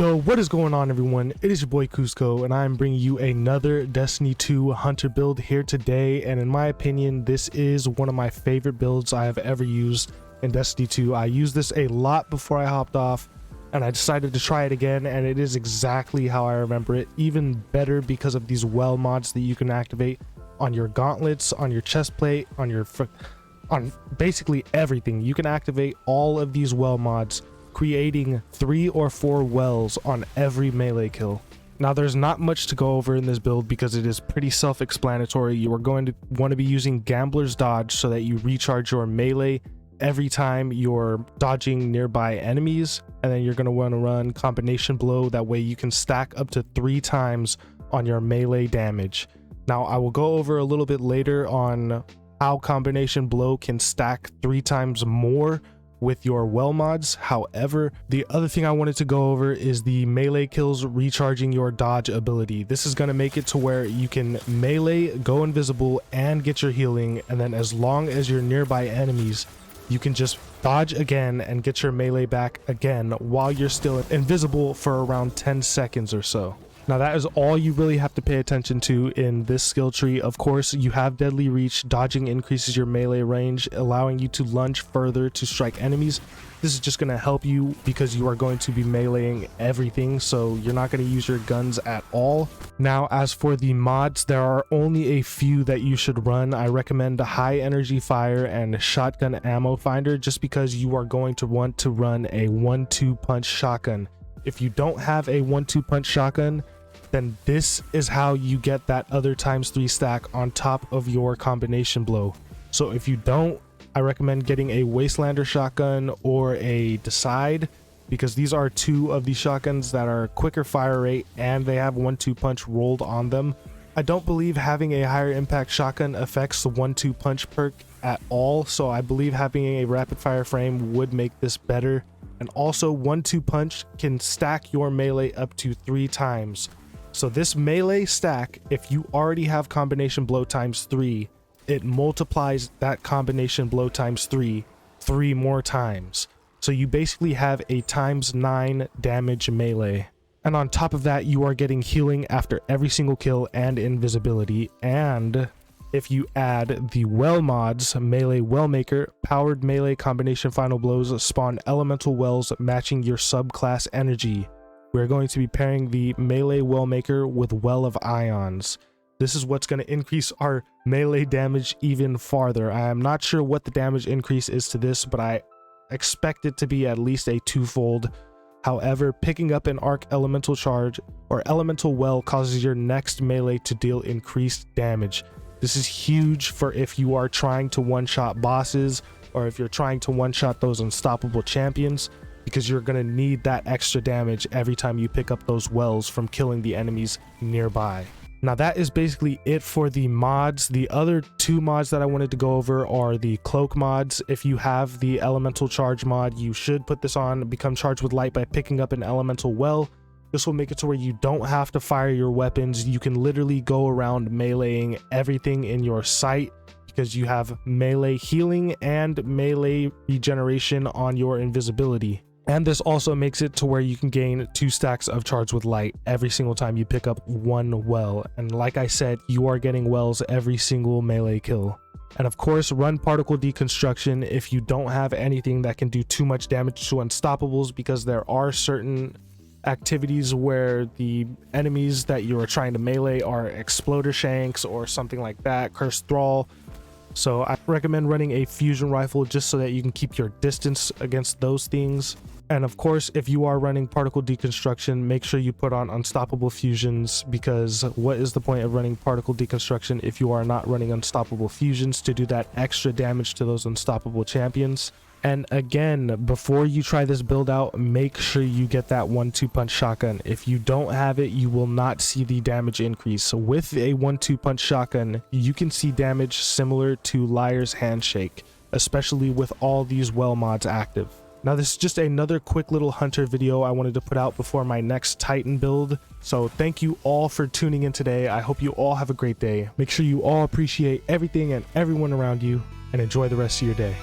Yo, what is going on, everyone? It is your boy Cusco, and I'm bringing you another Destiny 2 Hunter build here today. And in my opinion, this is one of my favorite builds I have ever used in Destiny 2. I used this a lot before I hopped off, and I decided to try it again, and it is exactly how I remember it. Even better because of these well mods that you can activate on your gauntlets, on your chest plate, on basically everything. You can activate all of these well mods, creating 3 or 4 wells on every melee kill. Now, there's not much to go over in this build because it is pretty self-explanatory. You are going to want to be using Gambler's Dodge so that you recharge your melee every time you're dodging nearby enemies, and then you're going to want to run Combination Blow. That way you can stack up to 3 times on your melee damage. Now, I will go over a little bit later on how Combination Blow can stack 3 times more with your well mods. However, the other thing I wanted to go over is the melee kills recharging your dodge ability. This is going to make it to where you can melee, go invisible, and get your healing, and then as long as you're nearby enemies, you can just dodge again and get your melee back again while you're still invisible for around 10 seconds or so. Now, that is all you really have to pay attention to in this skill tree. Of course, you have Deadly Reach. Dodging increases your melee range, allowing you to lunge further to strike enemies. This is just going to help you because you are going to be meleeing everything, so you're not going to use your guns at all. Now, as for the mods, there are only a few that you should run. I recommend the High Energy Fire and Shotgun Ammo Finder, just because you are going to want to run a 1-2 punch shotgun. If you don't have a 1-2 punch shotgun, then this is how you get that other ×3 stack on top of your Combination Blow. So if you don't, I recommend getting a Wastelander shotgun or a Decide, because these are 2 of the shotguns that are quicker fire rate and they have 1-2 punch rolled on them. I don't believe having a higher impact shotgun affects the 1-2 punch perk at all, so I believe having a rapid fire frame would make this better. And also, 1-2 punch can stack your melee up to 3 times. So this melee stack, if you already have Combination Blow ×3, it multiplies that Combination Blow ×3 3 more times. So you basically have a ×9 damage melee. And on top of that, you are getting healing after every single kill and invisibility. And if you add the well mods, Melee Wellmaker, powered melee combination final blows spawn elemental wells matching your subclass energy. We're going to be pairing the Melee Wellmaker with Well of Ions. This is what's going to increase our melee damage even farther. I am not sure what the damage increase is to this, but I expect it to be at least a 2-fold. However, picking up an Arc Elemental Charge or Elemental Well causes your next melee to deal increased damage. This is huge for if you are trying to one-shot bosses, or if you're trying to one-shot those unstoppable champions, because you're going to need that extra damage every time you pick up those wells from killing the enemies nearby. Now, that is basically it for the mods. The other 2 mods that I wanted to go over are the cloak mods. If you have the elemental charge mod, you should put this on. Become charged with light by picking up an elemental well. This will make it to where you don't have to fire your weapons. You can literally go around meleeing everything in your sight, because you have melee healing and melee regeneration on your invisibility. And this also makes it to where you can gain 2 stacks of charge with light every single time you pick up 1 well. And like I said, you are getting wells every single melee kill. And of course, run particle deconstruction if you don't have anything that can do too much damage to unstoppables, because there are certain activities where the enemies that you are trying to melee are Exploder Shanks or something like that, Cursed Thrall. So I recommend running a fusion rifle just so that you can keep your distance against those things. And of course, if you are running particle deconstruction, make sure you put on unstoppable fusions, because what is the point of running particle deconstruction if you are not running unstoppable fusions to do that extra damage to those unstoppable champions? And again, before you try this build out, make sure you get that 1-2 punch shotgun. If you don't have it, you will not see the damage increase. So with a 1-2 punch shotgun, you can see damage similar to Liar's Handshake, especially with all these well mods active. Now, this is just another quick little hunter video I wanted to put out before my next Titan build. So thank you all for tuning in today. I hope you all have a great day. Make sure you all appreciate everything and everyone around you, and enjoy the rest of your day.